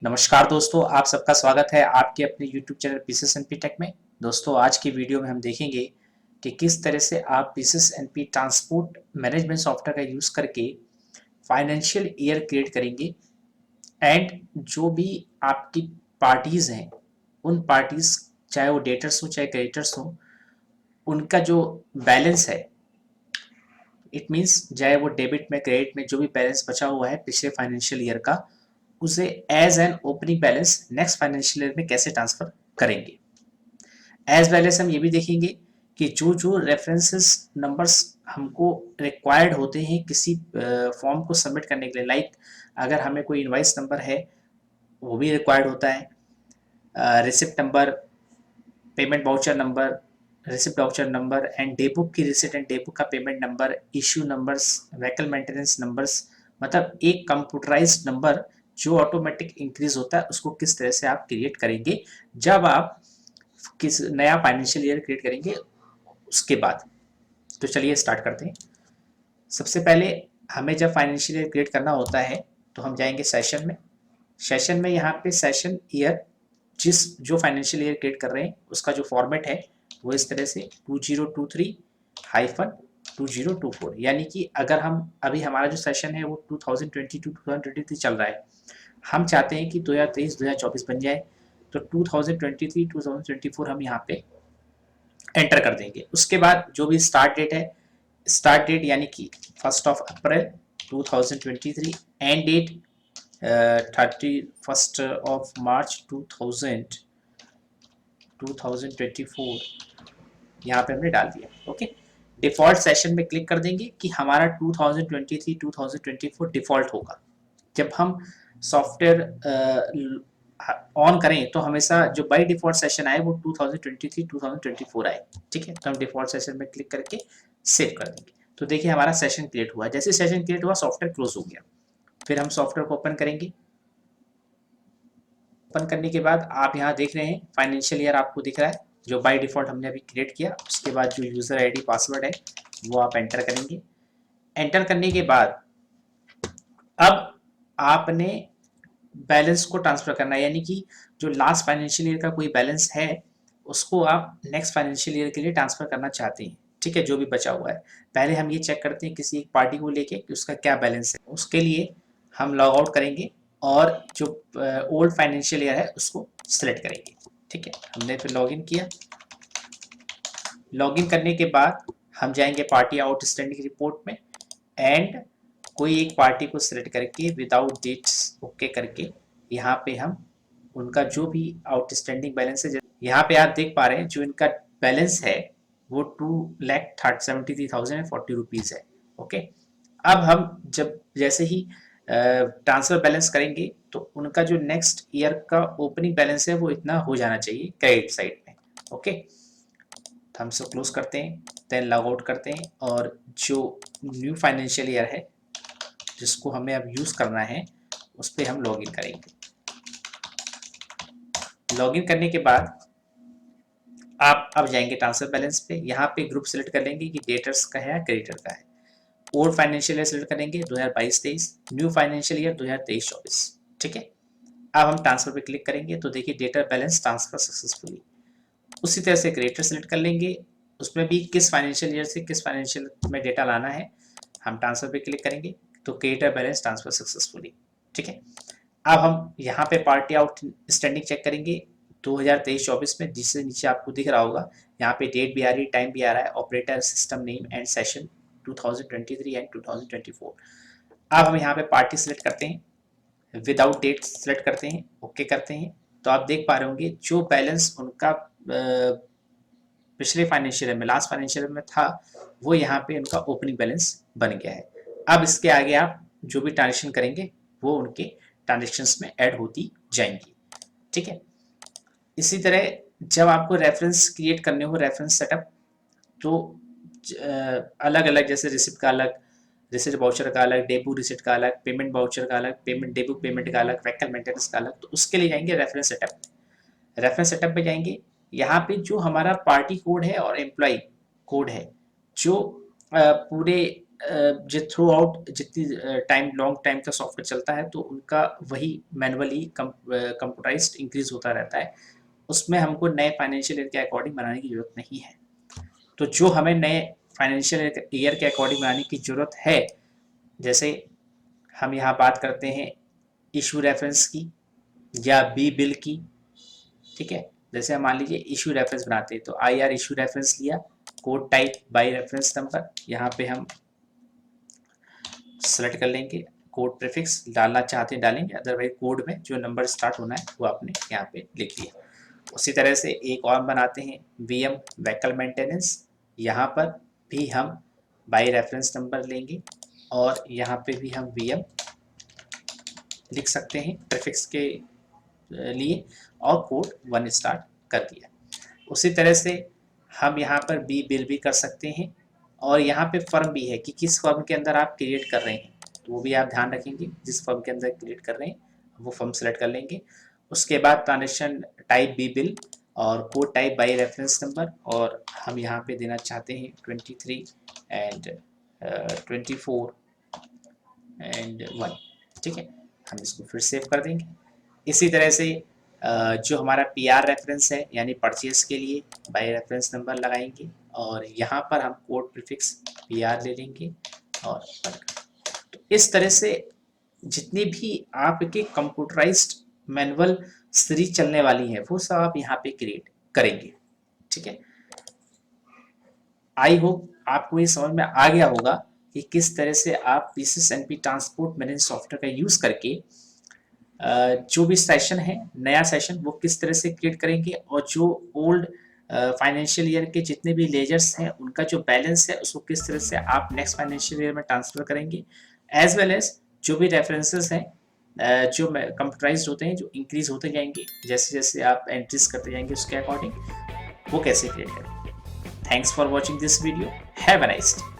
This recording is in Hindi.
नमस्कार दोस्तों, आप सबका स्वागत है आपके अपने YouTube channel PCS NP tech में। दोस्तों, आज की वीडियो में हम देखेंगे कि किस तरह से आप PCS NP transport management software का यूज़ करके फाइनेंशियल ईयर क्रिएट करेंगे एंड जो भी आपकी पार्टीज़ हैं, उन पार्टीज़ चाहे वो डेटर्स हो चाहे क्रेडिटर्स हो, उनका जो बैलेंस है, इट मीन्स चाहे वो डेबिट में क्रेडिट में जो भी बैलेंस बचा हुआ है पिछले फाइनेंशियल ईयर का, उसे as an opening balance next financial year में कैसे ट्रांसफर करेंगे। एज वेल एज हम ये भी देखेंगे कि जो जो रेफरेंसेस नंबर्स हमको रिक्वायर्ड होते हैं किसी फॉर्म को सबमिट करने के लिए, लाइक अगर हमें कोई इनवाइस नंबर है वो भी रिक्वायर्ड होता है, receipt number, payment voucher number, receipt voucher number and day book की रिसिप्ट एंड डे बुक का payment number, issue numbers, vehicle maintenance numbers, मतलब एक कंप्यूटराइज्ड नंबर जो ऑटोमेटिक इंक्रीज होता है, उसको किस तरह से आप क्रिएट करेंगे जब आप किस नया फाइनेंशियल ईयर क्रिएट करेंगे उसके बाद। तो चलिए स्टार्ट करते हैं। सबसे पहले हमें जब फाइनेंशियल ईयर क्रिएट करना होता है तो हम जाएंगे सेशन में। सेशन में यहाँ पे सेशन ईयर जिस जो फाइनेंशियल ईयर क्रिएट कर रहे हैं उसका जो फॉर्मेट है वो इस तरह से 2023-2024, यानी कि अगर हम अभी हमारा जो सेशन है वो 2022-2023 चल रहा है, हम चाहते हैं कि 2023-2024 बन जाए, तो 2023-2024 हम यहाँ पे एंटर कर देंगे। उसके बाद जो भी स्टार्ट डेट है, स्टार्ट डेट यानी कि 1 अप्रैल 2023, एंड डेट 31 मार्च 2024 यहाँ पे हमने डाल दिया। ओके, डिफॉल्ट सेशन में क्लिक कर देंगे कि हमारा 2023-2024 डिफॉल्ट होगा। जब हम सॉफ्टवेयर ऑन करें तो हमेशा जो बाई डिफॉल्ट सेशन आए वो 2023-2024 आए। ठीक है, तो हम डिफॉल्ट सेशन में क्लिक करके सेव कर देंगे। तो देखिए हमारा सेशन क्रिएट हुआ। जैसे सेशन क्रिएट हुआ सॉफ्टवेयर क्लोज हो गया। फिर हम सॉफ्टवेयर को ओपन करेंगे। ओपन करने के बाद आप यहाँ देख रहे हैं फाइनेंशियल ईयर आपको दिख रहा है जो बाय डिफॉल्ट हमने अभी क्रिएट किया। उसके बाद जो यूजर आईडी पासवर्ड है वो आप एंटर करेंगे। एंटर करने के बाद अब आपने बैलेंस को ट्रांसफर करना है, यानी कि जो लास्ट फाइनेंशियल ईयर का कोई बैलेंस है उसको आप नेक्स्ट फाइनेंशियल ईयर के लिए ट्रांसफर करना चाहते हैं। ठीक है, जो भी बचा हुआ है। पहले हम ये चेक करते हैं किसी एक पार्टी को लेके कि उसका क्या बैलेंस है। उसके लिए हम लॉग आउट करेंगे और जो ओल्ड फाइनेंशियल ईयर है उसको सिलेक्ट करेंगे। ठीक है, हमने फिर लॉगिन किया। लॉगिन करने के बाद हम जाएंगे पार्टी आउटस्टैंडिंग रिपोर्ट में एंड कोई एक पार्टी को सिलेक्ट करके विदाउट डेट्स ओके करके यहाँ पे हम उनका जो भी आउटस्टैंडिंग बैलेंस है, यहाँ पे आप देख पा रहे हैं जो इनका बैलेंस है वो 2,73,040 रुपीज़ है। ओके, अब हम जब जैसे ही ट्रांसफर बैलेंस करेंगे तो उनका जो नेक्स्ट ईयर का ओपनिंग बैलेंस है वो इतना हो जाना चाहिए क्रेडिट साइड में। ओके, तो हम सब क्लोज करते हैं, देन लॉग आउट करते हैं और जो न्यू फाइनेंशियल ईयर है जिसको हमें अब यूज़ करना है उस पर हम लॉगिन करेंगे। लॉगिन करने के बाद आप अब जाएंगे ट्रांसफर बैलेंस पे। यहाँ पे ग्रुप सेलेक्ट कर लेंगे कि डेटर्स का है या क्रेडिटर का है। ओल्ड फाइनेंशियल ईयर सेलेक्ट करेंगे 2022-23, न्यू फाइनेंशियल ईयर 2023-24। ठीक है, अब हम ट्रांसफर पे क्लिक करेंगे तो देखिए डेटर बैलेंस ट्रांसफर सक्सेसफुली। उसी तरह से क्रेडिटर सेलेक्ट कर लेंगे, उसमें भी किस फाइनेंशियल ईयर से किस फाइनेंशियल में डेटा लाना है, हम ट्रांसफर पे क्लिक करेंगे तो क्रेडिटर बैलेंस ट्रांसफर सक्सेसफुली। ठीक है, अब हम यहाँ पे पार्टी आउट स्टैंडिंग चेक करेंगे 2023-24 में, जिससे नीचे आपको दिख रहा होगा यहाँ पे डेट भी आ रही है, टाइम भी आ रहा है, operator, system name and session 2023 and 2024। अब हम यहाँ पे पार्टी सिलेक्ट करते हैं, विदाउट डेट सिलेक्ट करते हैं, ओके करते हैं, तो आप देख पा रहे होंगे जो बैलेंस उनका पिछले फाइनेंशियल में लास्ट फाइनेंशियल में था वो यहाँ पे उनका ओपनिंग बैलेंस बन गया है। अब इसके आगे आप जो भी ट्रांजेक्शन करेंगे वो उनके ट्रांजेक्शन्स में ऐड होती जाएंगी। ठीक है, इसी तरह जब आपको रेफरेंस क्रिएट करने हो, रेफरेंस सेटअप, तो अलग अलग जैसे रिसिप्ट का अलग, रिसिप्ट वाउचर का अलग, डेबू रिसिप्ट का अलग, पेमेंट वाउचर का अलग, पेमेंट डेबू पेमेंट का अलग, व्हीकल मेंटेनेंस का अलग, तो उसके लिए जाएंगे रेफरेंस सेटअप। रेफरेंस सेटअप पे जाएंगे, यहाँ पे जो हमारा पार्टी कोड है और एम्प्लॉय कोड है जो पूरे जो थ्रू आउट जितनी टाइम लॉन्ग टाइम का सॉफ्टवेयर चलता है तो उनका वही मैनुअली कंप्यूटराइज्ड इंक्रीज होता रहता है। उसमें हमको नए फाइनेंशियल ईयर के अकॉर्डिंग बनाने की ज़रूरत नहीं है। तो जो हमें नए फाइनेंशियल ईयर के अकॉर्डिंग बनाने की ज़रूरत है, जैसे हम यहाँ बात करते हैं इशू रेफरेंस की या बी बिल की, ठीक है। जैसे हम मान लीजिए इशू रेफरेंस बनाते हैं तो आई आर इशू रेफरेंस लिया, code type by reference number, यहाँ पे हम सेलेक्ट कर लेंगे, कोड प्रीफिक्स डालना चाहते हैं डालेंगे, अदरवाइज कोड में जो नंबर स्टार्ट होना है वो आपने यहाँ पे लिख लिया। उसी तरह से एक और बनाते हैं वीएम व्हीकल मेंटेनेंस, यहाँ पर भी हम बाई रेफरेंस नंबर लेंगे और यहाँ पे भी हम वीएम लिख सकते हैं प्रीफिक्स के लिए और कोड 1 स्टार्ट कर दिया। उसी तरह से हम यहाँ पर बी बिल भी कर सकते हैं और यहाँ पे फर्म भी है कि किस फर्म के अंदर आप क्रिएट कर रहे हैं, तो वो भी आप ध्यान रखेंगे। जिस फर्म के अंदर क्रिएट कर रहे हैं वो फर्म सेलेक्ट कर लेंगे। उसके बाद ट्रांजेक्शन टाइप बी बिल और code type by reference number, और हम यहाँ पे देना चाहते हैं 23 एंड 24 एंड 1, ठीक है। हम इसको फिर सेव कर देंगे। इसी तरह से जो हमारा पी आर रेफरेंस है यानी परचेज के लिए बाई रेफरेंस नंबर लगाएंगे और यहाँ पर हम कोड प्रीफिक्स पी आर ले लेंगे और तो इस तरह से जितनी भी आपके कंप्यूटराइज्ड मैनुअल सीरीज चलने वाली है वो सब आप यहाँ पे क्रिएट करेंगे, ठीक है। आई होप आपको ये समझ में आ गया होगा कि किस तरह से आप पीसीएसएनपी ट्रांसपोर्ट मैनेजमेंट सॉफ्टवेयर का यूज करके जो भी सेशन है नया सेशन वो किस तरह से क्रिएट करेंगे और जो ओल्ड फाइनेंशियल ईयर के जितने भी लेजर्स हैं उनका जो बैलेंस है उसको किस तरह से आप नेक्स्ट फाइनेंशियल ईयर में ट्रांसफर करेंगे, एज वेल एज जो भी रेफरेंसेस हैं जो कंप्यूटराइज होते हैं जो इंक्रीज होते जाएंगे जैसे जैसे आप एंट्रीज करते जाएंगे उसके अकॉर्डिंग वो कैसे क्रिएट करेंगे। Thanks for watching this video, have a nice day.